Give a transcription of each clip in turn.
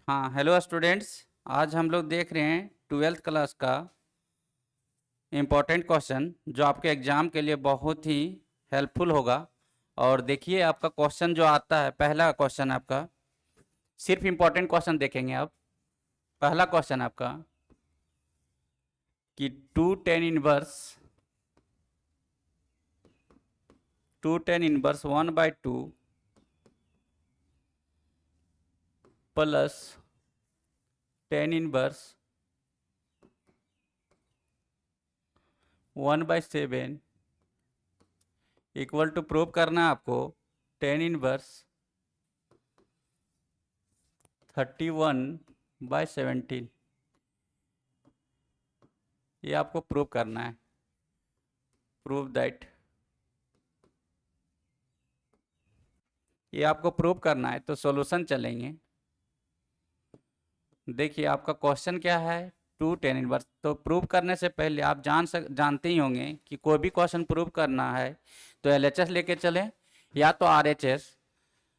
हाँ, hello students. आज हम लोग देख रहे हैं ट्वेल्थ क्लास का इम्पोर्टेंट क्वेश्चन जो आपके एग्ज़ाम के लिए बहुत ही हेल्पफुल होगा। और देखिए आपका क्वेश्चन जो आता है, पहला क्वेश्चन आपका, सिर्फ इम्पोर्टेंट क्वेश्चन देखेंगे आप। पहला क्वेश्चन आपका कि two tan inverse 1/2 plus tan inverse 1/7 equal to prove करना है आपको टेन इनवर्स 31/17। ये आपको प्रूव करना है। प्रूव दैट, ये आपको प्रूव करना है। तो सॉल्यूशन चलेंगे। देखिए आपका क्वेश्चन क्या है, टू टेन इनवर्स। तो प्रूव करने से पहले आप जानते ही होंगे कि कोई भी क्वेश्चन प्रूव करना है तो एलएचएस लेके चलें या तो आरएचएस,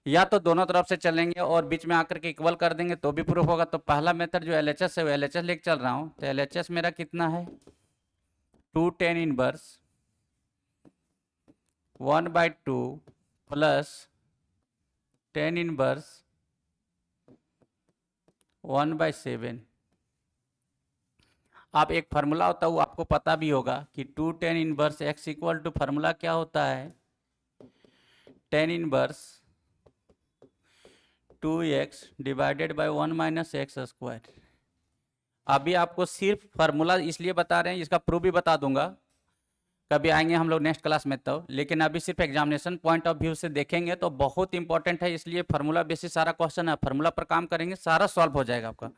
या तो दोनों तरफ से चलेंगे और बीच में आकर के इक्वल कर देंगे तो भी प्रूफ होगा। तो पहला मेथड जो एलएचएस है वो एलएचएस लेके चल रहा हूँ। तो एलएचएस मेरा कितना है, two tan inverse 1/2 plus tan inverse 1/7। आप एक फार्मूला होता है वो आपको पता भी होगा कि two tan inverse x equal to formula क्या होता है, tan inverse 2x divided by 1 - x²। अभी आपको सिर्फ फार्मूला इसलिए बता रहे हैं, इसका प्रूफ भी बता दूंगा, कभी आएंगे हम लोग नेक्स्ट क्लास में। तो लेकिन अभी सिर्फ एग्जामिनेशन पॉइंट ऑफ व्यू से देखेंगे तो बहुत इंपॉर्टेंट है, इसलिए फार्मूला बेसिस सारा क्वेश्चन है। फार्मूला पर काम करेंगे, सारा सॉल्व हो जाएगा आपका।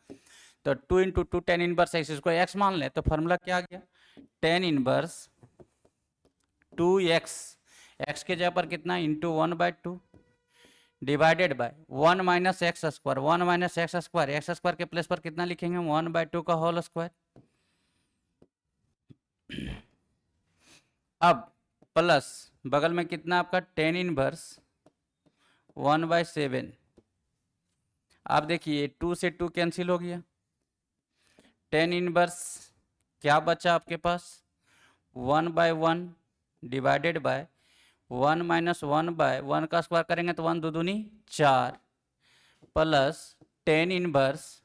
तो 2 × 2 टेन इनवर्स एक्स, इसको एक्स मान लें तो फार्मूला क्या आ गया, टेन इनवर्स 2x, एक्स के जगह पर कितना, into 1/2 divided by 1 - x²। 1 - x², x² के प्लेस पर कितना लिखेंगे, 1/2 का होल स्क्वायर। अब प्लस बगल में कितना आपका, टेन इनवर्स 1/7। आप देखिए 2 से 2 कैंसिल हो गया, टेन इनवर्स क्या बचा आपके पास, 1/1 डिवाइडेड बाय 1 - 1/1 का स्क्वायर करेंगे तो 1 2 दूनी 4 प्लस टेन इनवर्स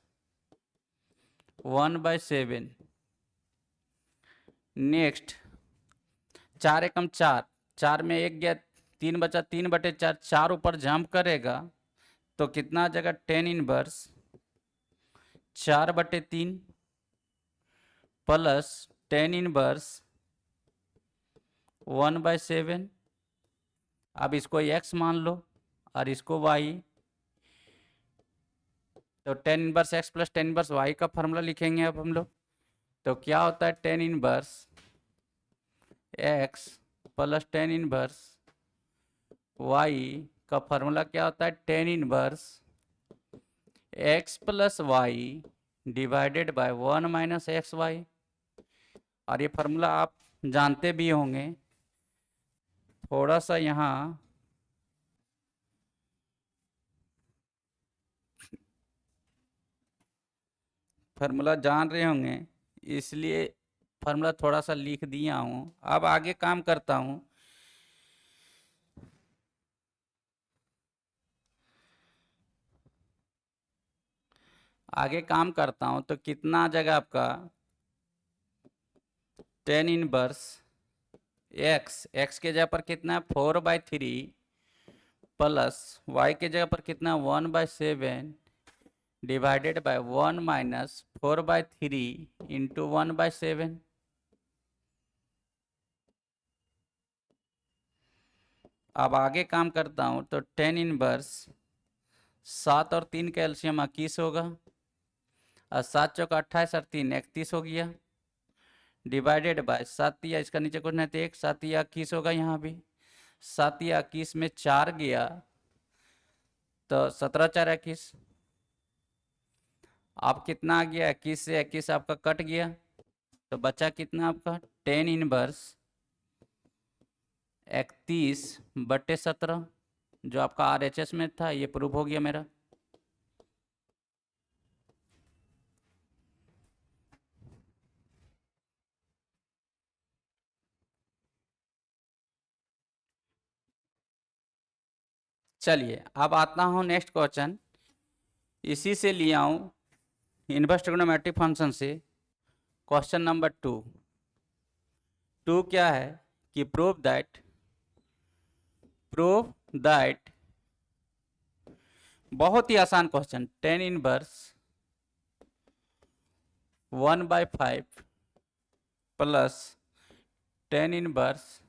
1/7। नेक्स्ट 4 एकम 4, 4 में एक गया, 3 बचा, 3/4, 4 ऊपर जंप करेगा तो कितना आ जाएगा, tan inverse 4/3 plus tan inverse 1/7। अब इसको x मान लो और इसको y। तो tan inverse x plus tan inverse y का फॉर्मूला लिखेंगे अब हम लोग। तो क्या होता है, tan inverse x plus tan inverse y का फॉर्मूला क्या होता है, tan inverse x plus y divided by 1 - xy। और ये फार्मूला आप जानते भी होंगे। थोड़ा सा यहाँ फार्मूला जान रहे होंगे, इसलिए फार्मूला थोड़ा सा लिख दिया हूँ। अब आगे काम करता हूँ। आगे काम करता हूँ तो कितना आ जाएगा आपका, टेन इनवर्स एक्स के जगह पर कितना है, 4/3 प्लस वाई के जगह पर कितना, 1/7 डिवाइडेड बाय 1 - 4/3 इंटू 1/7। अब आगे काम करता हूँ तो टेन इनवर्स 7 और 3 का एलसीएम 21 होगा, और 7 चौका 28 और 3 31 हो गया, डिवाइडेड बाय 7 या इसका नीचे कुछ नहीं तो 1, 7 या 21 होगा यहाँ भी। 7 या 21 में 4 गया तो 17 4 21। अब कितना आ गया, 21 से 21 आपका कट गया तो बचा कितना आपका, टेन इनवर्स 31/17 जो आपका आरएचएस में था। ये प्रूफ हो गया मेरा। चलिए अब आता हूँ नेक्स्ट क्वेश्चन, इसी से लिया हूँ इनवर्स ट्रिग्नोमेट्रिक फंक्शन से। क्वेश्चन नंबर 2 क्या है कि प्रूव दैट बहुत ही आसान question, tan inverse 1/5 plus tan inverse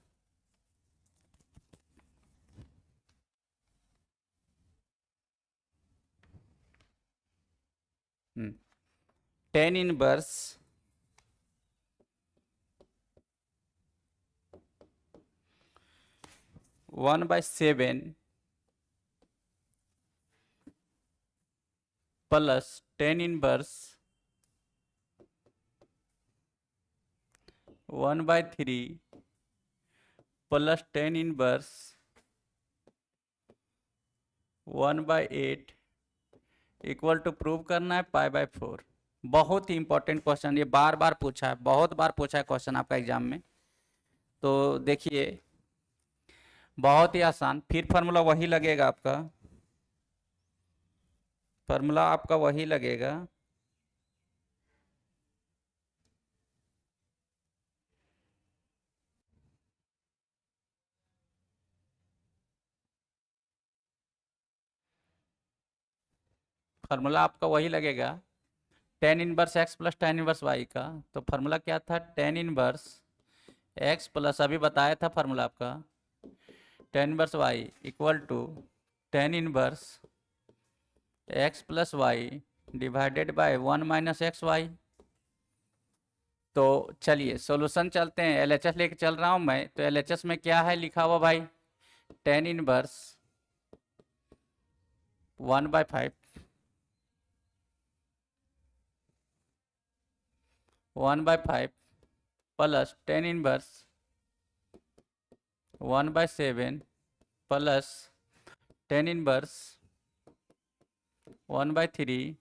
10 inverse 1/7 plus 10 inverse 1/3 plus 10 inverse 1/8 equal to prove करना है π/4। बहुत ही इंपॉर्टेंट क्वेश्चन, ये बार बार पूछा है, बहुत बार पूछा है क्वेश्चन आपका एग्जाम में। तो देखिए बहुत ही आसान, फिर फार्मूला वही लगेगा आपका, फार्मूला आपका वही लगेगा। फार्मूला आपका वही लगेगा tan inverse x plus tan inverse y का। तो फार्मूला क्या था, टेन इनवर्स एक्स प्लस, अभी बताया था फार्मूला आपका, tan inverse y equal to tan inverse x plus y divided by 1 minus x y. तो चलिए सॉल्यूशन चलते हैं, एलएचएस लेके चल रहा हूँ मैं। तो एलएचएस में क्या है लिखा हुआ भाई, ten inverse 1/5 1/5 plus tan inverse 1/7 plus tan inverse 1/3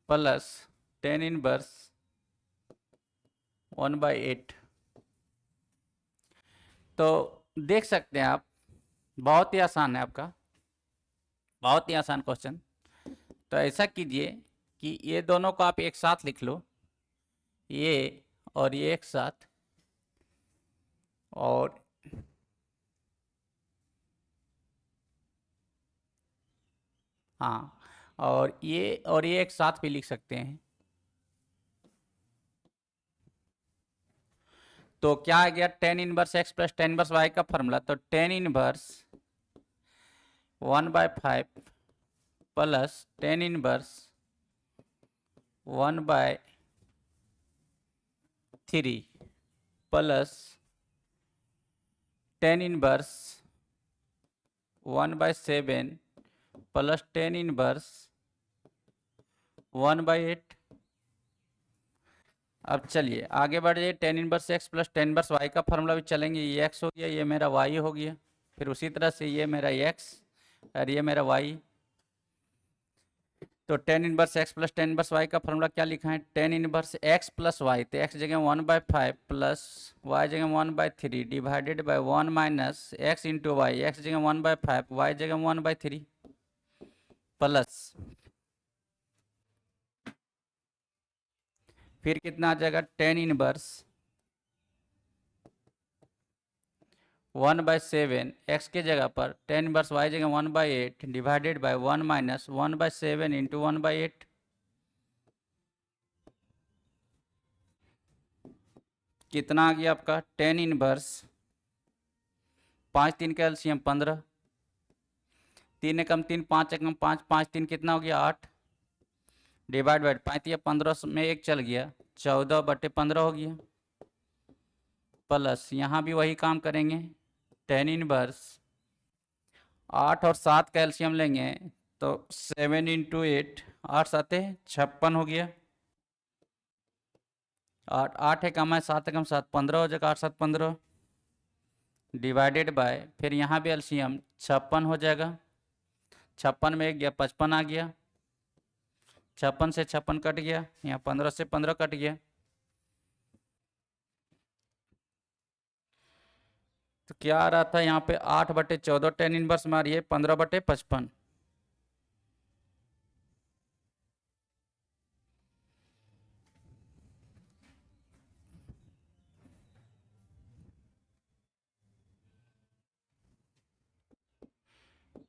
plus tan inverse 1/8। तो देख सकते हैं आप, बहुत ही आसान है आपका, बहुत ही आसान क्वेश्चन। तो ऐसा कीजिए कि ये दोनों को आप एक साथ लिख लो, ये और ये एक साथ, और हाँ, और ये एक साथ भी लिख सकते हैं। तो क्या आ गया, tan inverse x plus tan inverse y का फॉर्मूला। तो tan inverse 1/5 plus tan inverse 1/3 plus tan inverse 1/7 plus tan inverse 1/8। अब चलिए आगे बढ़ जाइए, tan inverse x plus tan inverse y का फॉर्मूला भी चलेंगे। ये एक्स हो गया, ये मेरा वाई हो गया, फिर उसी तरह से ये मेरा एक्स और ये मेरा वाई। तो tan inverse x plus tan inverse y का फॉर्मूला क्या लिखा है, tan inverse x plus y. तो एक्स जगह 1/5 प्लस वाई जगह 1/3 divided by 1 minus x into y. X जगह 1/5 वाई जगह 1/3 प्लस, फिर कितना आ जाएगा, टेन इनवर्स 1/7 एक्स के जगह पर टेन इनवर्स वाई जगह 1/8 डिवाइडेड बाय 1 माइनस 1/7 इंटू 1/8। कितना आ गया आपका, टेन इनवर्स 5 3 का एलसीएम 15, 3 एकम 3 5 एकम 5 5 3 कितना हो गया 8 डिवाइड बाय 5 या 15 में एक चल गया, 14/15 हो गया। प्लस यहाँ भी वही काम करेंगे, टेन इनवर्स 8 और 7 का एलसीएम लेंगे तो 7 इंटू 8, 8 7 56 हो गया। 8 एकम है 7 एकम 7 15 हो जाएगा, 8 7 15 डिवाइडेड बाय, फिर यहाँ भी एलसीएम 56 हो जाएगा, 56 में एक गया 55 आ गया, 56 से 56 कट गया, यहाँ 15 से 15 कट गया। तो क्या आ रहा था यहाँ पे 8/14 टेन इनवर्स में आ रही है 15/55।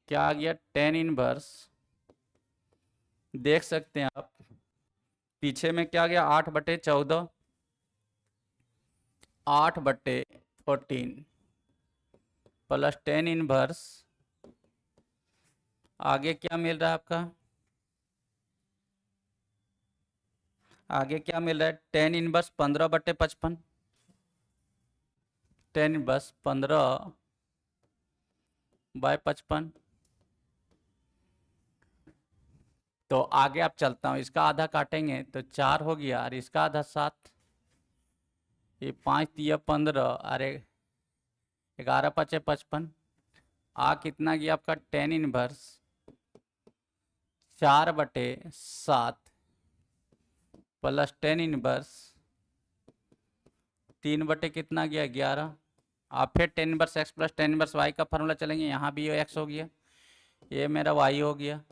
क्या आ गया टेन इनवर्स, देख सकते हैं आप पीछे में क्या गया 8/14, 8/14 प्लस टेन इनवर्स, आगे क्या मिल रहा है आपका, आगे क्या मिल रहा है टेन इनवर्स 15/55, टेन इनवर्स 15/55। तो आगे आप चलता हूँ, इसका आधा काटेंगे तो 4 हो गया और इसका आधा 7, ये 5 दिया 15, अरे 11×5 = 55। आ कितना गया आपका tan inverse 4/7 plus tan inverse 3 कितना गया 11। आप फिर tan inverse x plus tan inverse y का फार्मूला चलेंगे, यहाँ भी ये एक्स हो गया, ये मेरा वाई हो गया।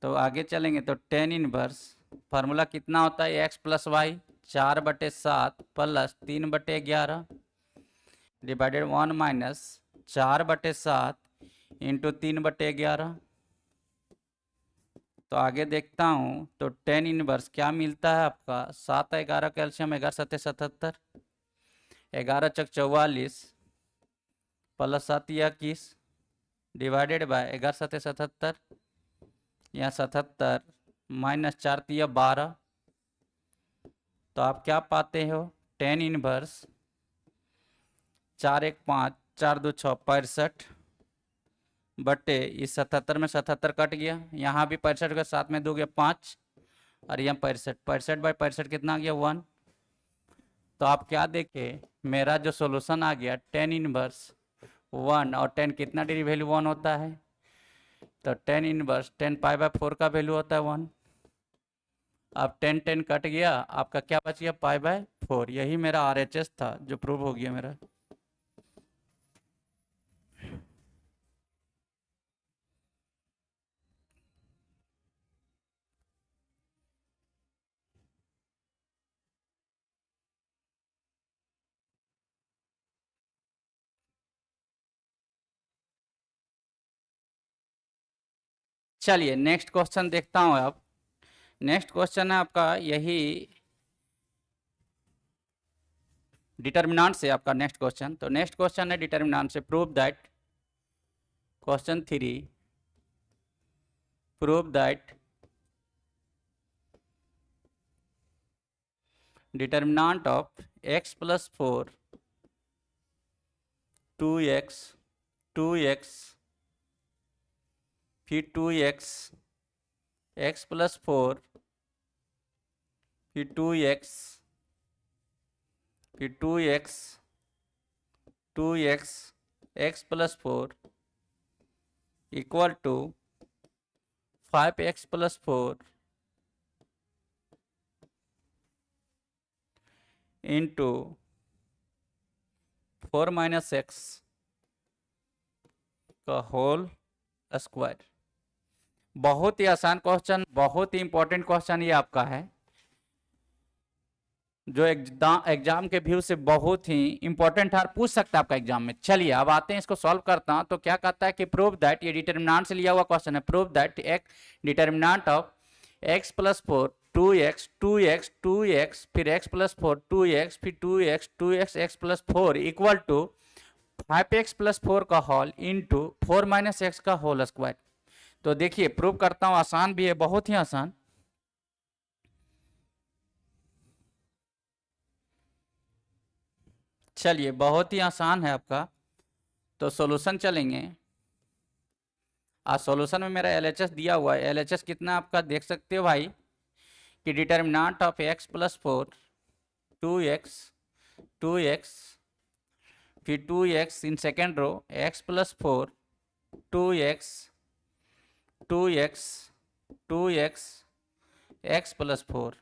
तो आगे चलेंगे तो टेन इनवर्स फार्मूला कितना होता है x plus y 4/7 plus 3/11 divided 1 minus 4/7 into 3/11। तो आगे देखता हूँ तो टेन इनवर्स क्या मिलता है आपका 7×11 कैल्शियम 11×7 = 77, 11×4 = 44 प्लस 7 × 21 डिवाइडेड बाय 11×7 = 77, यहाँ 77 माइनस 4 × 12। तो आप क्या पाते हो टेन इनवर्स 4 × 1 = 5, 4 × 2 = 6, 65 बटे इस 77 में 77 कट गया, यहाँ भी 65 के साथ में 2 गया 5 और यहाँ 65, 65/65 कितना आ गया 1। तो आप क्या देखे मेरा जो सॉल्यूशन आ गया टेन इनवर्स 1 और 10 कितना डिग्री वैल्यू 1 होता है, तो टेन इनवर्स 10π/4 का वैल्यू होता है 1। अब 10 कट गया, आपका क्या बच गया π/4। यही मेरा RHS था जो प्रूव हो गया मेरा। चलिए नेक्स्ट क्वेश्चन देखता हूं। अब नेक्स्ट क्वेश्चन है आपका यही डिटर्मिनेंट से आपका नेक्स्ट क्वेश्चन। तो नेक्स्ट क्वेश्चन है डिटर्मिनेंट से, prove that, question 3, prove that determinant of x + 4 2x 2x फिर 2x x + 4 फिर 2x फिर 2x 2x x + 4 equal to 5x + 4 into 4 - x का होल स्क्वायर। बहुत ही आसान क्वेश्चन, बहुत ही इंपॉर्टेंट क्वेश्चन ये आपका है, जो एग्जाम के व्यू से बहुत ही इंपॉर्टेंट है और पूछ सकता है आपका एग्जाम में। चलिए अब आते हैं इसको सॉल्व करता हूं। तो क्या कहता है कि प्रूव दैट, ये डिटर्मिनेंट से लिया हुआ क्वेश्चन है, प्रूव दैट एक determinant of x + 4 2x 2x 2x फिर x + 4 2x फिर 2x 2x x + 4 equal to 5x + 4 का होल इंटू 4 - x का होल स्क्वायर। तो देखिए प्रूव करता हूं, आसान भी है, बहुत ही आसान। चलिए बहुत ही आसान है आपका। तो सॉल्यूशन चलेंगे। सॉल्यूशन में मेरा LHS दिया हुआ है, LHS कितना आपका देख सकते हो भाई कि determinant of x + 4 2x 2x फिर 2x in second row x + 4 2x 2x 2x x + 4।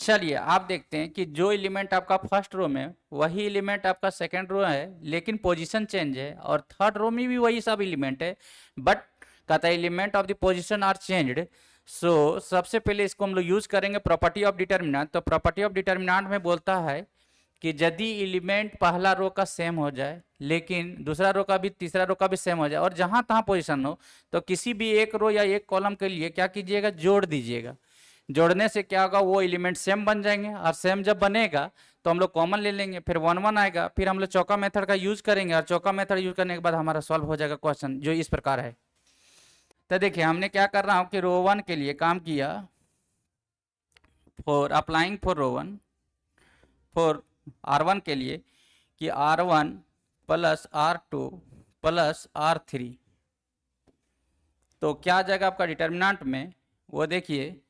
चलिए आप देखते हैं कि जो एलिमेंट आपका फर्स्ट रो में वही एलिमेंट आपका सेकंड रो है, लेकिन पोजीशन चेंज है, और थर्ड रो में भी वही सब एलिमेंट है, बट कहता है element of the position are changed. So सबसे पहले इसको हम लोग यूज करेंगे प्रॉपर्टी ऑफ डिटर्मिनेंट। तो प्रॉपर्टी ऑफ डिटर्मिनेंट में बोलता है कि यदि एलिमेंट पहला रो का सेम हो जाए, लेकिन दूसरा रो का भी तीसरा रो का भी सेम हो जाए, और जहां तहां पोजीशन हो, तो किसी भी एक रो या एक कॉलम के लिए क्या कीजिएगा, जोड़ दीजिएगा। जोड़ने से क्या होगा, वो एलिमेंट सेम बन जाएंगे, और सेम जब बनेगा तो हम लोग कॉमन ले लेंगे, फिर 1 1 आएगा, फिर हम लोग चौका मेथड का यूज करेंगे, और चौका मेथड यूज करने के बाद हमारा सॉल्व हो जाएगा क्वेश्चन, जो इस प्रकार है। तो देखिए हमने क्या कर रहा हूं कि रो 1 के लिए काम किया, for applying for row 1 for R1 के लिए कि R1 plus R2 plus R3, तो क्या आ जाएगा आपका डिटर्मिनेंट में, वो देखिए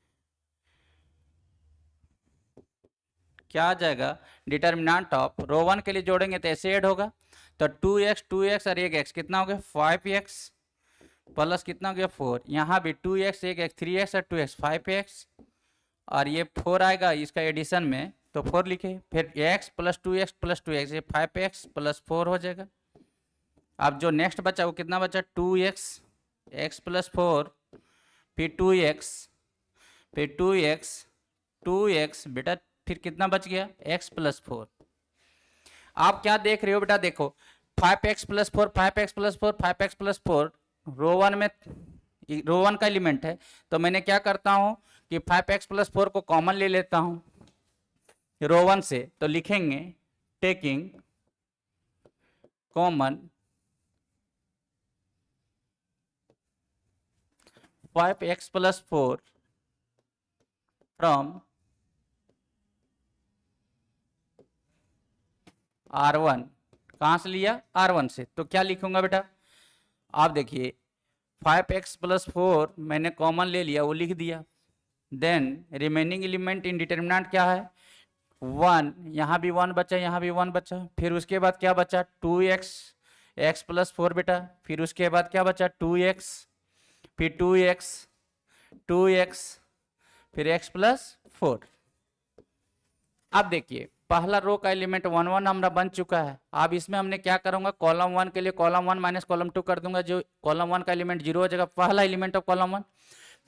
क्या आ जाएगा। डिटर्मिनेंट ऑफ रो 1 के लिए जोड़ेंगे तो ऐसे ऐड होगा, तो 2x और एक x कितना हो गया 5x, प्लस कितना हो गया 4, यहाँ भी 2x एक x 3x और 2x 5x, और ये 4 आएगा इसका एडिशन में, तो 4 लिखे, फिर x प्लस 2x ये 5x प्लस 4 हो जाएगा। अब जो नेक्स्ट बचा वो कितना बचा, 2x x प्लस 4, फिर 2x, फिर 2x बेटा, फिर कितना बच गया x प्लस 4। आप क्या देख रहे हो बेटा, देखो 5x plus 4 5x plus 4 5x plus 4 रो 1 में, रो 1 का एलिमेंट है, तो मैंने क्या करता हूं कि 5x प्लस 4 को कॉमन ले लेता हूं रो 1 से, तो लिखेंगे taking common 5x plus 4 from R1, कहां से लिया R1 से, तो क्या लिखूंगा बेटा, आप देखिए 5x प्लस 4 मैंने कॉमन ले लिया, वो लिख दिया, then remaining element in determinant क्या है 1, यहाँ भी 1 बचा, यहाँ भी 1 बचा, फिर उसके बाद क्या बचा 2x x प्लस 4 बेटा, फिर उसके बाद क्या बचा 2x, फिर 2x फिर x प्लस 4। अब देखिए पहला रो का एलिमेंट 1 1 हमारा बन चुका है। अब इसमें हमने क्या करूंगा, कॉलम 1 के लिए कॉलम 1 माइनस कॉलम 2 कर दूंगा, जो कॉलम 1 का एलिमेंट 0 हो जाएगा, पहला एलिमेंट ऑफ कॉलम 1।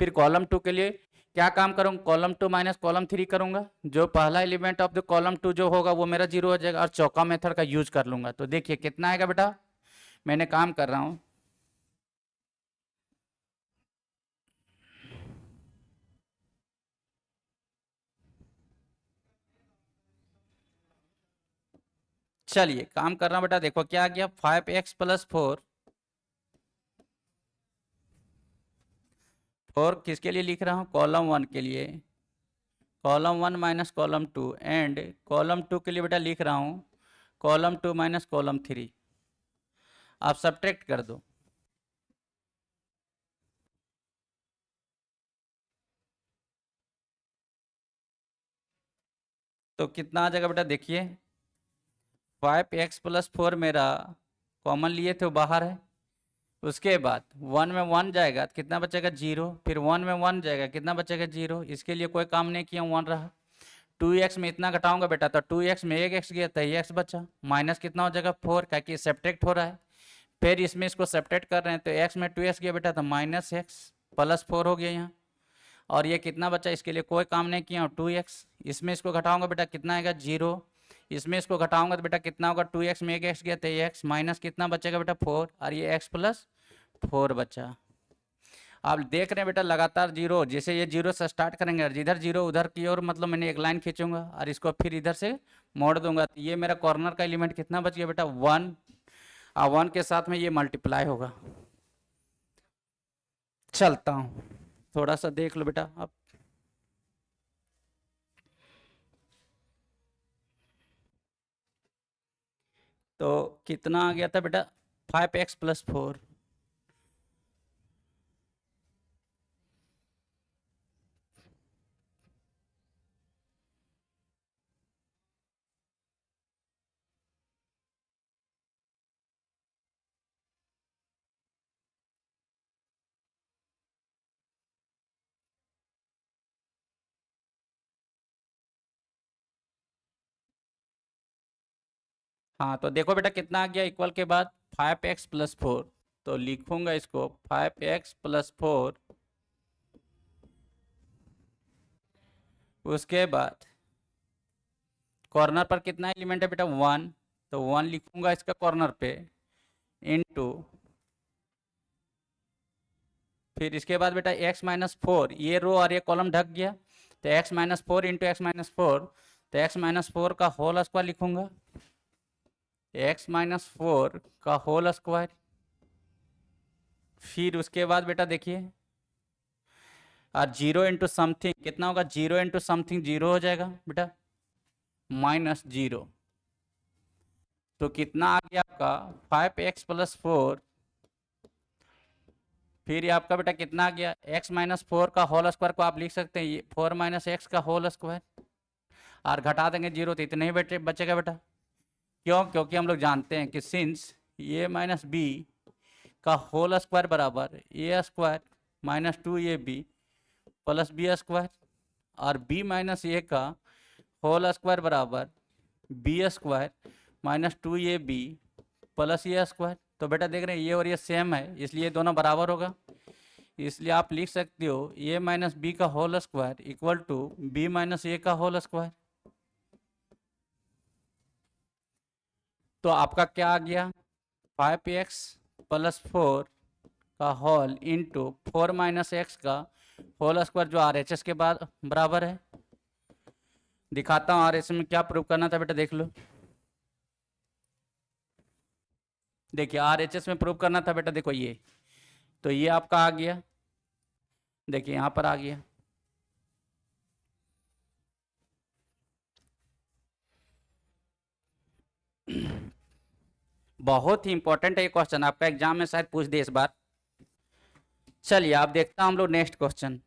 फिर कॉलम 2 के लिए क्या काम करूंगा, कॉलम 2 माइनस कॉलम 3 करूंगा, जो पहला एलिमेंट ऑफ द कॉलम 2 जो होगा वो मेरा 0 हो जाएगा, और चौका मेथड का यूज कर लूंगा। तो देखिए कितना आएगा बेटा, मैंने काम कर रहा हूं, चलिए काम कर रहा हूं बेटा, देखो क्या आ गया 5x प्लस 4, 4 किसके लिए लिख रहा हूं, कॉलम 1 के लिए, column 1 minus column 2, and column 2 के लिए बेटा लिख रहा हूं कॉलम 2 माइनस कॉलम 3। आप सब्ट्रैक्ट कर दो, तो कितना आ जाएगा बेटा, देखिए 5x प्लस 4 मेरा कॉमन लिए थे वो बाहर है, उसके बाद 1 में 1 जाएगा तो कितना बचेगा 0, फिर 1 में 1 जाएगा कितना बचेगा 0, इसके लिए कोई काम नहीं किया 1 रहा। 2x में इतना घटाऊंगा बेटा, तो 2x में एक x गया तो x बचा, माइनस कितना हो जाएगा 4, क्या कि सब्ट्रैक्ट हो रहा है, फिर इसमें इसको सब्ट्रैक्ट कर रहे हैं, तो x में 2x गया बेटा, तो माइनस x प्लस 4 हो गया यहाँ, और ये कितना बचा, इसके लिए कोई काम नहीं किया 2x, इसमें इसको घटाऊंगा बेटा कितना आएगा 0, इसमें इसको घटाऊंगा तो बेटा कितना होगा 2x में एक x गया तो x माइनस कितना बचेगा बेटा 4, और ये x प्लस 4 बचा। आप देख रहे हैं बेटा लगातार जीरो, जैसे ये जीरो से स्टार्ट करेंगे और जिधर जीरो उधर की ओर, मतलब मैंने एक लाइन खींचूंगा और इसको फिर इधर से मोड़ दूंगा, तो ये मेरा कॉर्नर का एलिमेंट कितना बच गया बेटा 1, और 1 के साथ में ये मल्टीप्लाई होगा। चलता हूँ, थोड़ा सा देख लो बेटा अब, तो कितना आ गया था बेटा 5x प्लस 4, हाँ तो देखो बेटा कितना आ गया, इक्वल के बाद 5x प्लस 4, तो लिखूंगा इसको 5x प्लस 4, उसके बाद कॉर्नर पर कितना एलिमेंट है बेटा 1, तो 1 लिखूंगा इसका कॉर्नर पे, इनटू फिर इसके बाद बेटा x माइनस 4, ये रो और ये कॉलम ढक गया, तो x minus 4 into x minus 4, तो x माइनस 4 का होल स्क्वायर लिखूंगा, x माइनस 4 का होल स्क्वायर। फिर उसके बाद बेटा देखिए, और 0 इंटू समथिंग कितना होगा, 0 इंटू समथिंग 0 हो जाएगा बेटा, माइनस 0, तो कितना आ गया आपका 5x प्लस 4, फिर ये आपका बेटा कितना आ गया, x माइनस 4 का होल स्क्वायर को आप लिख सकते हैं ये 4 माइनस एक्स का होल स्क्वायर, और घटा देंगे 0 तो इतने ही बचेगा बेटा। क्यों? क्योंकि हम लोग जानते हैं कि सिंस a माइनस बी का होल स्क्वायर बराबर A square minus 2ab plus B square, और b माइनस ए का होल स्क्वायर बराबर B square minus 2ab plus A square. तो बेटा देख रहे हैं ये और ये सेम है, इसलिए ये दोनों बराबर होगा, इसलिए आप लिख सकते हो a माइनस बी का whole square equal to B minus A का होल स्क्वायर। तो आपका क्या आ गया, 5x प्लस 4 का होल इंटू 4 माइनस एक्स का होल स्क्वायर, जो RHS के बाद बराबर है। दिखाता हूँ RHS में क्या प्रूव करना था बेटा, देख लो। देखिए RHS में प्रूव करना था बेटा, देखो ये, तो ये आपका आ गया, देखिए यहाँ पर आ गया। बहुत ही इंपॉर्टेंट है ये क्वेश्चन, आपका एग्जाम में शायद पूछ दे इस बार। चलिए आप देखता हम लोग नेक्स्ट क्वेश्चन।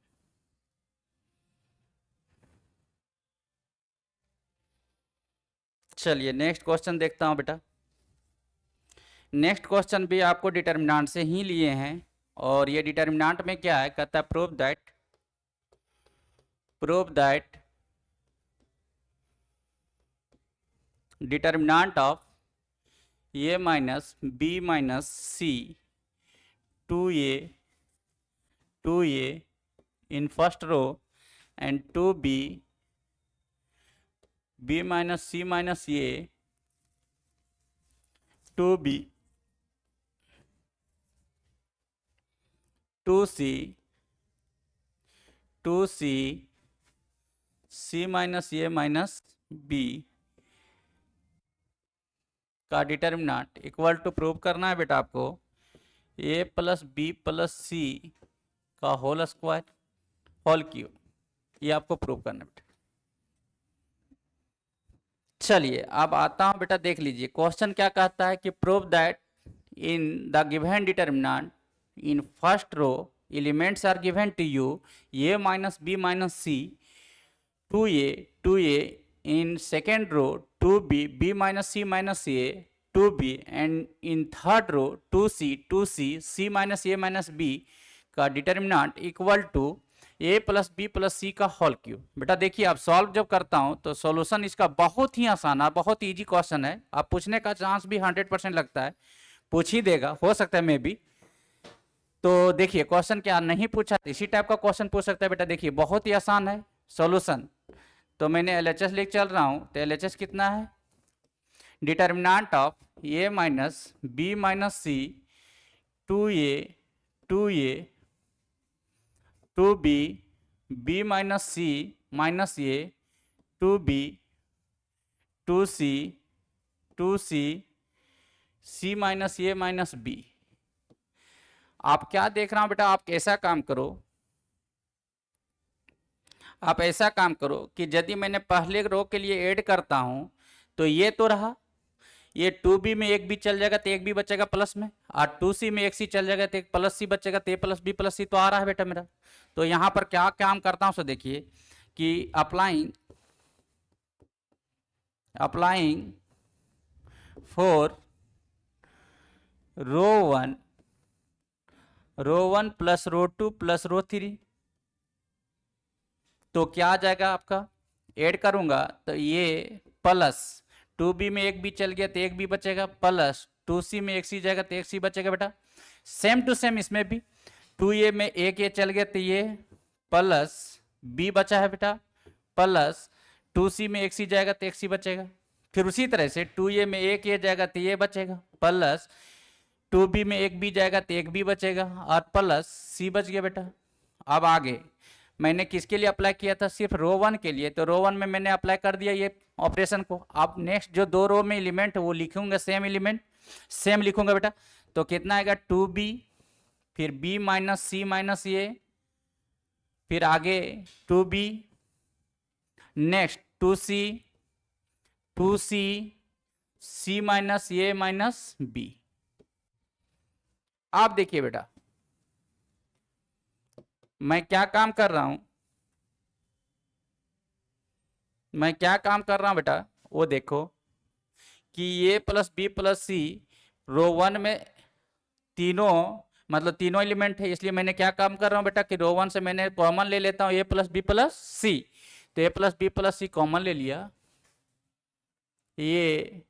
चलिए नेक्स्ट क्वेश्चन देखता हूं बेटा। नेक्स्ट क्वेश्चन भी आपको डिटर्मिनेंट से ही लिए हैं, और ये डिटर्मिनेंट में क्या है, कहता है prove that determinant of a minus b minus c 2a in first row and 2b b minus c minus a 2b 2c c minus a minus b का डिटर्मिनेंट इक्वल टू प्रूव करना है बेटा आपको a plus B plus सी का whole square whole cube, ये आपको prove करना है बेटा। चलिए अब आता हूं बेटा, देख लीजिए क्वेश्चन क्या कहता है कि prove that in the given determinant in first row elements are given to you a minus b minus c 2a in second row 2b b minus c minus a 2b and in third row 2c c minus a minus b का determinant equal to a plus B plus सी का whole cube. बेटा देखिए आप solve जब करता हूं तो solution इसका बहुत ही आसान है, बहुत इजी क्वेश्चन है, आप पूछने का चांस भी 100% लगता है, पूछ ही देगा, हो सकता है मे बी। तो देखिए क्वेश्चन क्या नहीं पूछा, इसी टाइप का क्वेश्चन पूछ सकता है बेटा। देखिए बहुत ही आसान है सॉल्यूशन, तो मैंने LHS लिख चल रहा हूं, तो LHS कितना है, determinant of a minus b minus c 2a 2b b minus सी minus a 2b 2c c minus a minus b। आप क्या देख रहा हूं बेटा, आप ऐसा काम करो, आप ऐसा काम करो कि यदि मैंने पहले रो के लिए ऐड करता हूं तो ये तो रहा, ये 2b में एक भी चल जाएगा तो एक भी बचेगा प्लस में, और 2c में एक सी चल जाएगा तो एक प्लस सी बचेगा, तो a plus B plus c तो आ रहा है बेटा मेरा। तो यहां पर क्या काम करता हूं, सो देखिए कि applying for row one plus row 2 plus row 3, तो क्या आ जाएगा आपका, ऐड करूंगा तो ये प्लस 2b में एक b चल गया तो एक b बचेगा, प्लस 2c में एक c जाएगा तो एक c बचेगा बेटा। सेम टू सेम इसमें भी 2a में एक a चल गया तो ये प्लस b बचा है बेटा, प्लस 2c में एक c जाएगा तो एक c बचेगा। फिर उसी तरह से 2a में एक a जाएगा तो ये बचेगा, प्लस 2b में एक b जाएगा तो एक b बचेगा, और प्लस c बच गया बेटा। अब आगे मैंने किसके लिए अप्लाई किया था, सिर्फ रो 1 के लिए, तो रो 1 में मैंने अप्लाई कर दिया ये ऑपरेशन को। अब नेक्स्ट जो दो रो में एलिमेंट है वो लिखूंगा, सेम एलिमेंट सेम लिखूंगा बेटा। तो कितना आएगा 2b, फिर b माइनस सी माइनस ये, फिर आगे 2b, next 2c, 2c, c minus ये माइनस b। आप देखिए बेटा मैं क्या काम कर रहा हूं, मैं क्या काम कर रहा हूं बेटा, वो देखो कि ये प्लस बी प्लस सी रो 1 में तीनों मतलब तीनों एलिमेंट है, इसलिए मैंने क्या काम कर रहा हूं बेटा कि रो 1 से मैंने कॉमन ले लेता हूं a plus B plus c. तो a plus B plus c common ले लिया, ये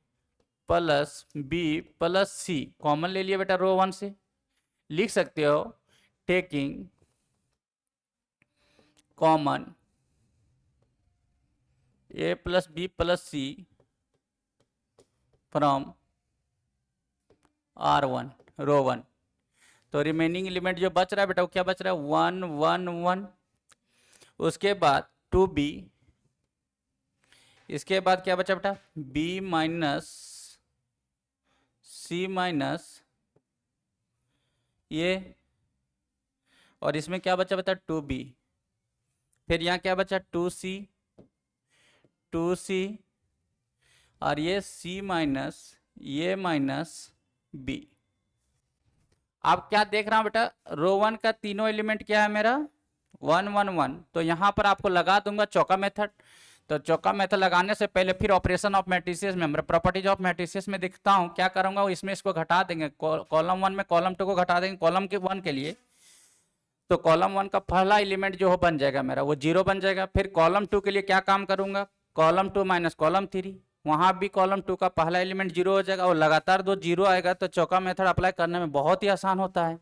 plus B plus c common ले लिया बेटा, रो 1 से लिख सकते हो taking common a plus B plus c from R1 row 1। तो रिमेनिंग एलिमेंट जो बच रहा है बेटा वो क्या बच रहा है 1 1 1। उसके बाद 2b, इसके बाद क्या बचा बेटा b माइनस सी माइनस ये, और इसमें क्या बचा बेटा 2b, फिर यहाँ क्या बचा 2c 2c, और ये c माइनस ये माइनस b। अब क्या देख रहा हूं बेटा रो 1 का तीनों एलिमेंट क्या है मेरा 1 1 1। तो यहां पर आपको लगा दूंगा चौका मेथड। तो चौका मेथड लगाने से पहले फिर ऑपरेशन ऑफ मैट्रिसेस में प्रॉपर्टीज ऑफ मैट्रिसेस में दिखता हूं क्या करूंगा, इसमें इसको घटा देंगे, कॉलम 1 में कॉलम 2 को घटा देंगे कॉलम के 1 के लिए। तो कॉलम 1 का पहला एलिमेंट जो हो बन जाएगा मेरा वो 0 बन जाएगा। फिर कॉलम 2 के लिए क्या काम करूंगा, कॉलम 2 माइनस कॉलम 3, वहां भी कॉलम 2 का पहला एलिमेंट 0 हो जाएगा, और लगातार दो 0 आएगा तो चौका मेथड अप्लाई करने में बहुत ही आसान होता है।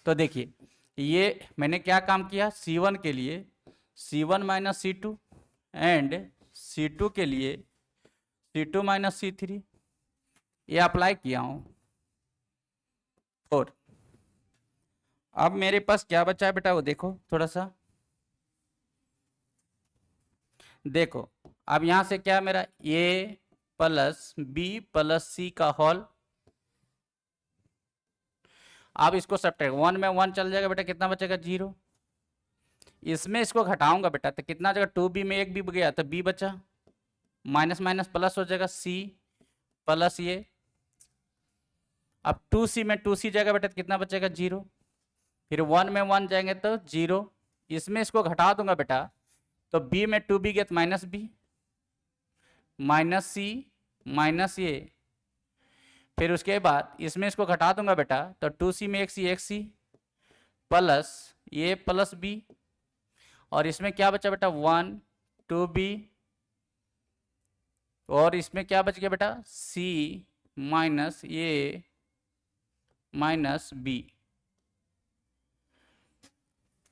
तो देखिए ये मैंने क्या काम किया, C1 के लिए C1 minus C2 and C2 के लिए C2 माइनस C3 ये अप्लाई किया हूं। और अब मेरे पास क्या बचा है बेटा वो देखो थोड़ा सा देखो। अब यहां से क्या मेरा a प्लस बी प्लस सी का होल, अब इसको सब्ट्रैक्ट 1 में 1 चल जाएगा बेटा, कितना बचेगा 0। इसमें इसको घटाऊंगा बेटा तो कितना जगह 2b में एक b गया तो b बचा, माइनस माइनस प्लस हो जाएगा c प्लस ये, अब 2c में 2c जाएगा बेटा तो कितना बचेगा 0, फिर 1 में 1 जाएंगे तो 0। इसमें इसको घटा दूंगा बेटा तो b में 2b गया तो माइनस b माइनस सी माइनस ये, फिर उसके बाद इसमें इसको घटा दूंगा बेटा तो 2c में एक सी प्लस ये प्लस b, और इसमें क्या बचा बेटा 1 2b, और इसमें क्या बच गया बेटा c माइनस ये माइनस b।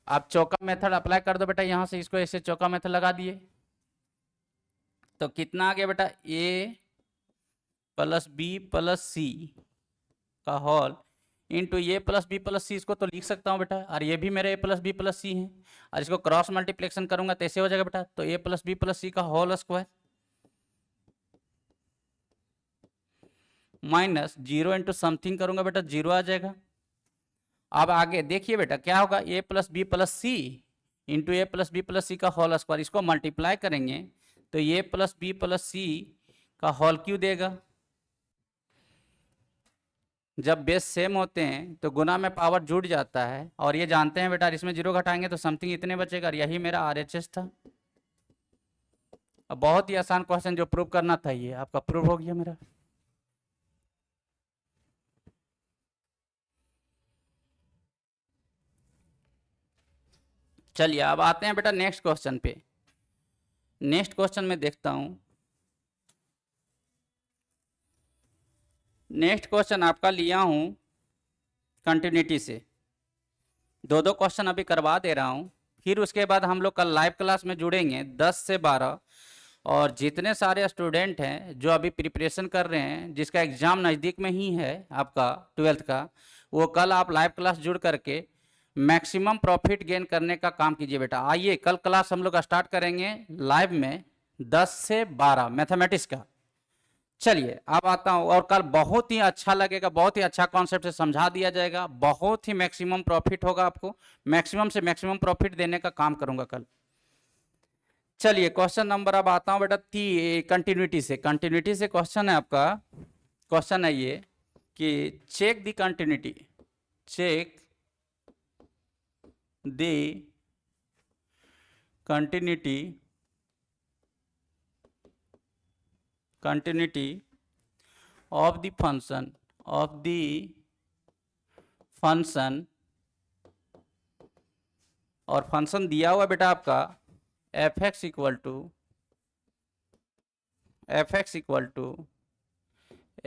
आप चौका मेथड अप्लाई कर दो बेटा, यहां से इसको ऐसे चौका मेथड लगा दिए तो कितना आ गया बेटा a प्लस बी प्लस सी का होल इंटू ए प्लस बी प्लस सी, इसको तो लिख सकता हूँ बेटा, और ये भी मेरे ए प्लस बी प्लस सी है, और इसको क्रॉस मल्टीप्लिकेशन करूंगा तो ऐसे हो जाएगा बेटा, तो ए प्लस बी प्लस सी का whole square minus 0 into something करूंगा बेटा 0 आ जाएगा। अब आगे देखिए बेटा क्या होगा ए प्लस बी प्लस सी इंटू ए प्लस बी प्लस सी का होल स्क्वायर, इसको मल्टीप्लाई करेंगे तो ए प्लस बी प्लस सी का होल क्यों देगा, जब बेस सेम होते हैं तो गुना में पावर जुड़ जाता है, और ये जानते हैं बेटा इसमें 0 घटाएंगे तो समथिंग इतने बचेगा, और यही मेरा RHS था। अब बहुत ही आसान क्वेश्चन जो प्रूव करना था ये आपका प्रूव हो गया मेरा। चलिए अब आते हैं बेटा नेक्स्ट क्वेश्चन पे। नेक्स्ट क्वेश्चन में देखता हूं नेक्स्ट क्वेश्चन आपका लिया हूँ कंटिन्यूटी से, दो क्वेश्चन अभी करवा दे रहा हूँ, फिर उसके बाद हम लोग कल लाइव क्लास में जुड़ेंगे 10 से 12। और जितने सारे स्टूडेंट हैं जो अभी प्रिपरेशन कर रहे हैं, जिसका एग्ज़ाम नज़दीक में ही है आपका 12th का, वो कल आप लाइव क्लास जुड़ करके मैक्सिमम प्रॉफिट गेन करने का काम कीजिए बेटा। आइए कल क्लास हम लोग स्टार्ट करेंगे लाइव में 10 से 12 मैथमेटिक्स का। चलिए अब आता हूँ, और कल बहुत ही अच्छा लगेगा, बहुत ही अच्छा कॉन्सेप्ट से समझा दिया जाएगा, बहुत ही मैक्सिमम प्रॉफिट होगा, आपको मैक्सिमम से मैक्सिमम प्रॉफिट देने का काम करूंगा कल। चलिए क्वेश्चन नंबर अब आता हूँ बेटा कंटिन्यूटी से क्वेश्चन है आपका। क्वेश्चन है ये कि check the continuity, check the continuity of the function और फंक्शन दिया हुआ बेटा आपका fx equal to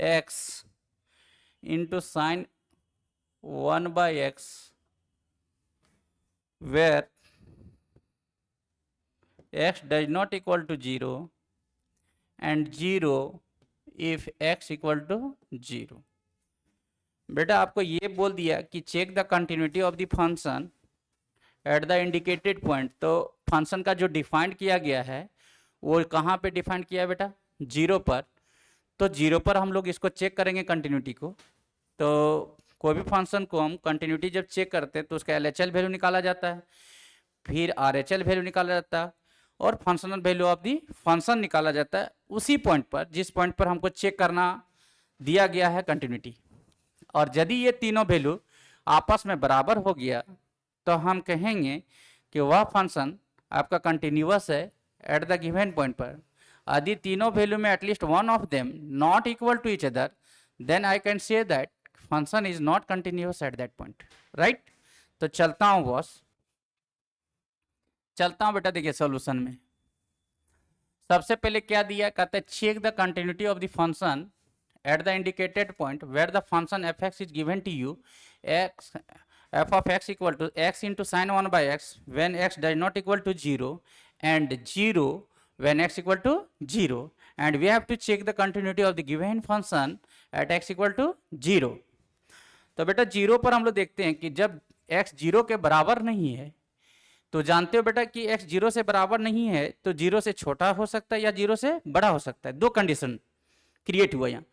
x into sine 1/x where x does not equal to 0 and 0 if x equal to 0। बेटा आपको ये बोल दिया कि check the continuity of the function at the indicated point. तो फंक्शन का जो डिफाइंड किया गया है वो कहाँ पे डिफाइंड किया है बेटा? 0 पर। तो 0 पर हम लोग इसको चेक करेंगे कंटिन्यूटी को। तो कोई भी फंक्शन को हम कंटिन्यूटी जब चेक करते हैं तो उसका LHL वैल्यू निकाला जाता है, फिर RHL वैल्यू निकाला जाता है, और functional value of the function निकाला जाता है उसी पॉइंट पर जिस पॉइंट पर हमको चेक करना दिया गया है कंटिन्यूटी। और यदि ये तीनों वैल्यू आपस में बराबर हो गया तो हम कहेंगे कि वह फंक्शन आपका कंटिन्यूअस है एट द गिवन पॉइंट पर। यदि तीनों वैल्यू में at least one of them not equal to each other, then I can say that function is not continuous at that point, right. तो चलता हूँ बॉस, चलता हूँ बेटा। देखिए सॉल्यूशन में सबसे पहले क्या दिया, कहते हैं check the continuity of the function at the indicated point where the function fx is given to you, f of x equal to x into sin 1/x when x does not equal to 0 and 0 when x equal to 0, and we have to check the continuity of the given function at x equal to 0। तो बेटा 0 पर हम लोग देखते हैं कि जब x 0 के बराबर नहीं है, तो जानते हो बेटा कि x 0 से बराबर नहीं है तो 0 से छोटा हो सकता है या 0 से बड़ा हो सकता है। दो कंडीशन क्रिएट हुआ यहाँ।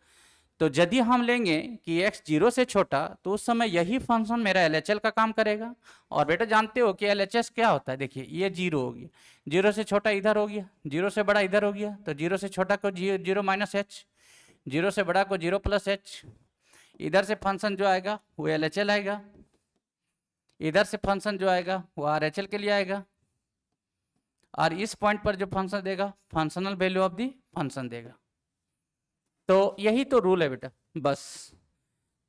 तो यदि हम लेंगे कि x 0 से छोटा तो उस समय यही फंक्शन मेरा LHL का काम करेगा। और बेटा जानते हो कि LHS क्या होता है, देखिए ये 0 हो गया, 0 से छोटा इधर हो गया, 0 से बड़ा इधर हो गया, तो 0 से छोटा को 0 माइनस एच, 0 से बड़ा को 0 प्लस एच। इधर से फंक्शन जो आएगा वो LHL आएगा, इधर से फंक्शन जो आएगा वो RHL के लिए आएगा, और इस पॉइंट पर जो फंक्शन देगा functional value of the function देगा। तो यही तो रूल है बेटा बस।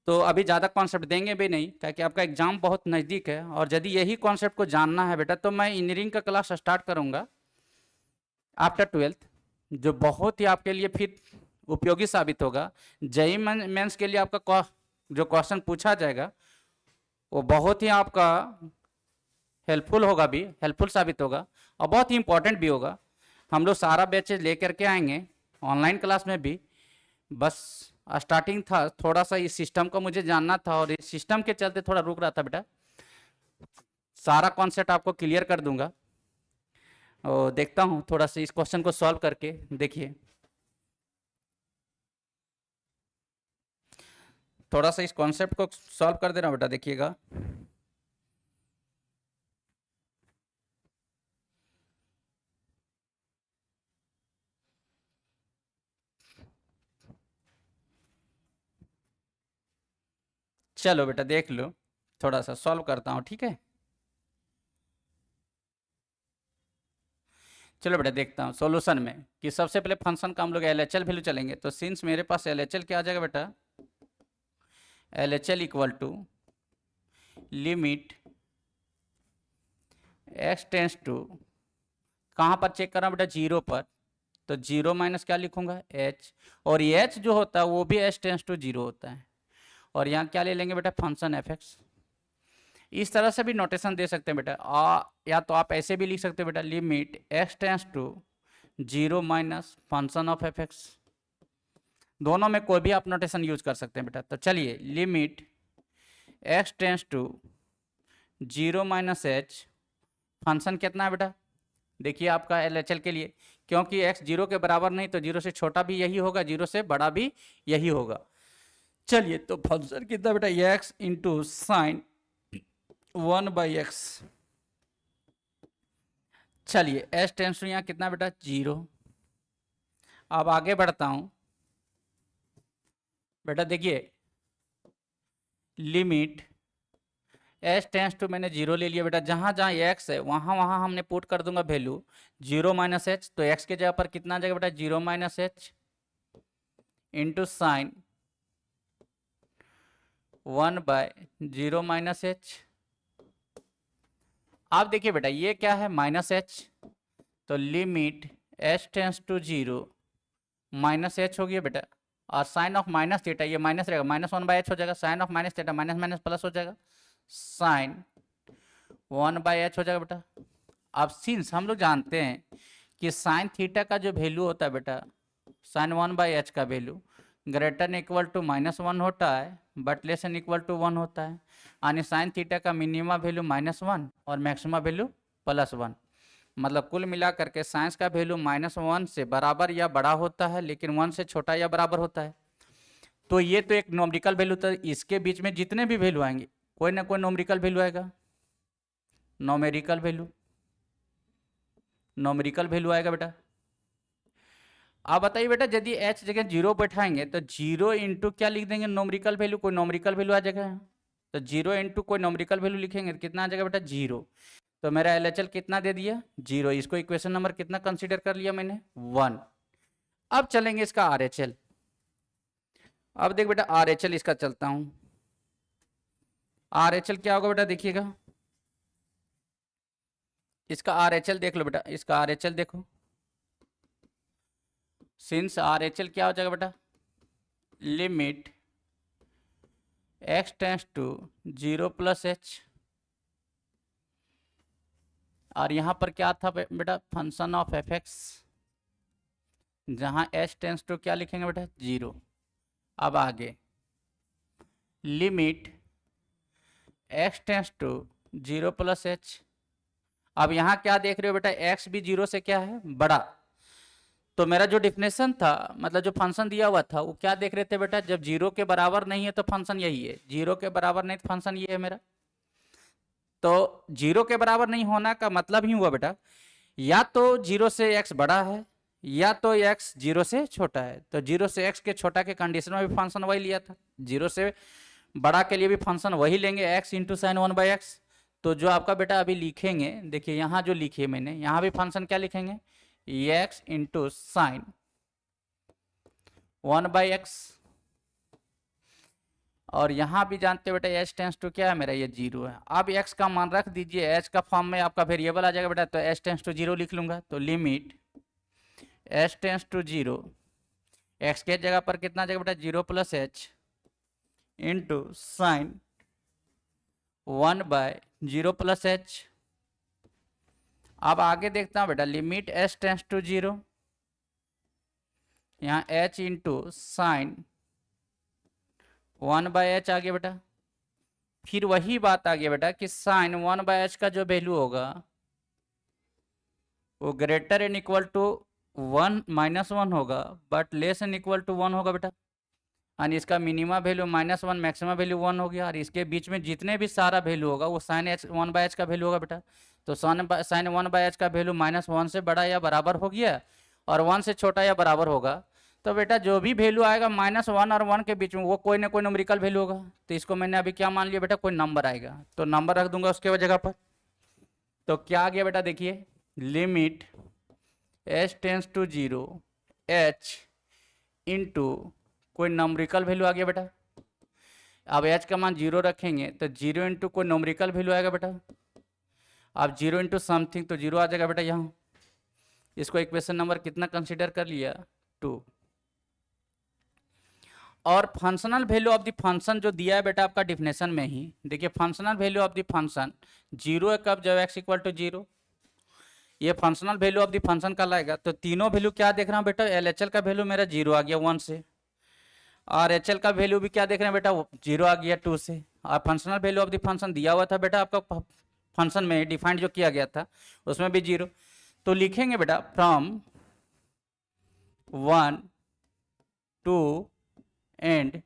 तो अभी ज़्यादा कॉन्सेप्ट देंगे भी नहीं क्योंकि आपका एग्जाम बहुत नज़दीक है, और यदि यही कॉन्सेप्ट को जानना है बेटा तो मैं इंजीनियरिंग का क्लास स्टार्ट करूँगा आफ्टर 12th, जो बहुत ही आपके लिए फिर उपयोगी साबित होगा। जेईई मेंस के लिए आपका जो क्वेश्चन पूछा जाएगा वो बहुत ही आपका हेल्पफुल होगा, भी हेल्पफुल साबित होगा और बहुत ही इंपॉर्टेंट भी होगा। हम लोग सारा बैचेज लेकर के आएंगे ऑनलाइन क्लास में भी। बस स्टार्टिंग था, थोड़ा सा इस सिस्टम को मुझे जानना था और इस सिस्टम के चलते थोड़ा रुक रहा था बेटा। सारा कॉन्सेप्ट आपको क्लियर कर दूंगा। और देखता हूँ थोड़ा सा इस क्वेश्चन को सॉल्व करके, देखिए थोड़ा सा इस कॉन्सेप्ट को सॉल्व कर देना बेटा, देखिएगा। चलो बेटा देख लो, थोड़ा सा सॉल्व करता हूँ, ठीक है। चलो बेटा देखता हूँ सॉल्यूशन में कि सबसे पहले फंक्शन का हम लोग LHL वैल्यू चलेंगे। तो सिंस मेरे पास LHL क्या आ जाएगा बेटा, LHL equal to limit x tends to, कहाँ पर चेक कर रहा हूँ बेटा, 0 पर। तो 0 माइनस क्या लिखूंगा, h, और ये h जो होता है वो भी h टेंस टू 0 होता है। और यहाँ क्या ले लेंगे बेटा, फंक्शन fx। इस तरह से भी नोटेशन दे सकते हैं बेटा, या तो आप ऐसे भी लिख सकते हो बेटा, limit x tends to 0 minus function of fx। दोनों में कोई भी आप नोटेशन यूज कर सकते हैं बेटा। तो चलिए, limit x tends to 0 minus h, function कितना है बेटा, देखिए आपका LHL के लिए, क्योंकि x 0 के बराबर नहीं तो 0 से छोटा भी यही होगा, 0 से बड़ा भी यही होगा। चलिए, तो फंक्शन कितना बेटा, x इंटू साइन 1/x। चलिए, h टेंस टू यहाँ कितना बेटा, 0। अब आगे बढ़ता हूं बेटा, देखिए लिमिट h टेंस टू, मैंने 0 ले लिया बेटा, जहां जहां x है वहां वहां हमने पुट कर दूंगा वैल्यू 0 माइनस एच। तो x के जगह पर कितना आ जाएगा बेटा, 0 minus h into sine 1/0 minus h. आप देखिए बेटा, ये क्या है, माइनस एच, तो limit h tends to 0 minus h हो गया बेटा, और साइन ऑफ माइनस थीटा, ये माइनस रहेगा, -1/h हो जाएगा, sine of minus theta minus minus plus हो जाएगा, साइन 1/h हो जाएगा बेटा। अब सिंस हम लोग जानते हैं कि साइन थीटा का जो वैल्यू होता है बेटा, साइन 1/h का value greater than equal to -1 होता है, but less than equal to 1 होता है। यानी साइन थीटा का मिनिमम वैल्यू -1 और मैक्सिमम वैल्यू +1। मतलब कुल मिला करके साइंस का वैल्यू -1 से बराबर या बड़ा होता है, लेकिन 1 से छोटा या बराबर होता है। तो ये तो एक नोमरिकल वैल्यू था, इसके बीच में जितने भी वैल्यू आएंगे कोई ना कोई नोमरिकल वैल्यू आएगा, नोमेरिकल वैल्यू, नोमरिकल वैल्यू आएगा बेटा। आप बताइए बेटा, यदि h जगह 0 बैठाएंगे तो 0 इंटू क्या लिख देंगे, नोमरिकल वैल्यू, कोई नोमरिकल वैल्यू आ जाएगा। तो 0 इंटू कोई नोमरिकल वैल्यू लिखेंगे तो कितना आ जाएगा बेटा, 0। तो मेरा LHL कितना दे दिया, 0। इसको इक्वेशन नंबर कितना कंसीडर कर लिया मैंने, 1। अब चलेंगे इसका RHL। अब देख बेटा, RHL इसका चलता हूं। RHL क्या होगा बेटा, देखिएगा इसका RHL देख लो बेटा, इसका RHL देखो, सिंस RHL क्या हो जाएगा बेटा, limit x tends to 0 plus h, और यहां पर क्या था बेटा, फंक्शन ऑफ fx, जहां h टेंस टू क्या लिखेंगे बेटा, 0। अब आगे limit x tends to 0 plus h। अब यहां क्या देख रहे हो बेटा, x भी 0 से क्या है, बड़ा। तो मेरा जो डिफिनेशन था, मतलब जो फंक्शन दिया हुआ था, वो क्या देख रहे थे बेटा, जब 0 के बराबर नहीं है तो फंक्शन यही है, 0 के बराबर नहीं तो फंक्शन ये है मेरा। तो 0 के बराबर नहीं होना का मतलब ही हुआ बेटा, या तो 0 से x बड़ा है या तो x 0 से छोटा है। तो 0 से x के छोटा के कंडीशन में भी फंक्शन वही लिया था, 0 से बड़ा के लिए भी फंक्शन वही लेंगे, x इंटू साइन 1/x। तो जो आपका बेटा अभी लिखेंगे, देखिए यहाँ जो लिखे मैंने, यहाँ भी फंक्शन क्या लिखेंगे, x इंटू साइन 1/x। और यहाँ भी जानते हो बेटा h टेंस टू क्या है मेरा, ये 0 है। अब x का मान रख दीजिए, h का फॉर्म में आपका वेरिएबल आ जाएगा बेटा, तो h टेंस टू 0 लिख लूंगा। तो limit h tends to 0, x के जगह पर कितना आ जाएगा बेटा, 0 plus h into sine 1/0 plus h। अब आगे देखता हूं बेटा, लिमिट h टेंस टू 0, यहाँ h इंटू साइन 1/h आ गया बेटा। फिर वही बात आ गया बेटा कि साइन 1/h का जो वैल्यू होगा वो ग्रेटर एन इक्वल टू 1 -1 होगा, but less than equal to 1 होगा बेटा। और इसका मिनिमम वैल्यू -1, मैक्सिमम वैल्यू 1 हो गया, और इसके बीच में जितने भी सारा वैल्यू होगा वो साइन 1/h का वैल्यू होगा बेटा। तो साइन 1/h का वैल्यू -1 से बड़ा या बराबर हो गया, और 1 से छोटा या बराबर होगा। तो बेटा जो भी वैल्यू आएगा -1 और 1 के बीच में, वो कोई ना कोई न्यूमेरिकल वैल्यू होगा। तो इसको मैंने अभी क्या मान लिया बेटा, कोई नंबर आएगा, तो नंबर रख दूंगा उसके जगह पर। तो क्या आ गया बेटा, देखिए limit h tends to 0 h into कोई नंबरिकल वैल्यू आ गया बेटा। अब h का मान 0 रखेंगे तो 0 इंटू कोई नंबरिकल वैल्यू आएगा बेटा। अब 0 इंटू समथिंग तो 0 आ जाएगा बेटा यहाँ। इसको इक्वेशन नंबर कितना कंसीडर कर लिया, 2। और functional value of the function जो दिया है बेटा आपका डिफिनेशन में ही, देखिए functional value of the function 0 है कब, जब x इक्वल टू 0। ये functional value of the function का लाएगा, तो तीनों वैल्यू क्या देख रहा हूँ बेटा, LHL का वैल्यू मेरा 0 आ गया 1 से, और HL का वैल्यू भी क्या देख रहे हैं बेटा, 0 आ गया 2 से, और functional value of the function दिया हुआ था बेटा आपका फंक्शन में डिफाइंड जो किया गया था उसमें भी 0। तो लिखेंगे बेटा फ्रॉम 1 2 एंड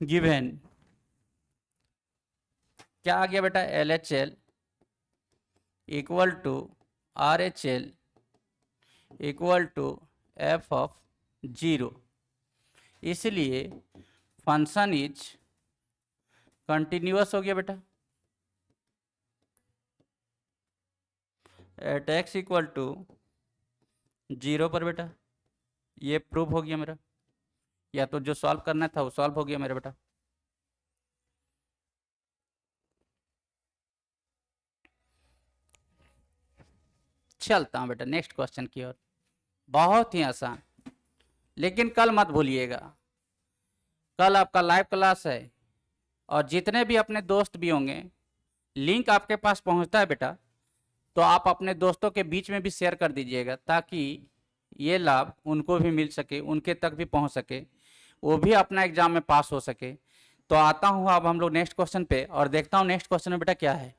गिवन, क्या आ गया बेटा, LHL equal to RHL equal to f of 0। इसलिए फंक्शन इज कंटिन्यूअस हो गया बेटा एट x इक्वल टू 0 पर बेटा। ये प्रूफ हो गया मेरा, या तो जो सॉल्व करना था वो सॉल्व हो गया मेरा बेटा। चलता हूँ बेटा नेक्स्ट क्वेश्चन की ओर। बहुत ही आसान, लेकिन कल मत भूलिएगा, कल आपका लाइव क्लास है और जितने भी अपने दोस्त भी होंगे, लिंक आपके पास पहुंचता है बेटा, तो आप अपने दोस्तों के बीच में भी शेयर कर दीजिएगा ताकि ये लाभ उनको भी मिल सके, उनके तक भी पहुंच सके, वो भी अपना एग्जाम में पास हो सके। तो आता हूँ अब हम लोग नेक्स्ट क्वेश्चन पे और देखता हूँ नेक्स्ट क्वेश्चन में बेटा क्या है।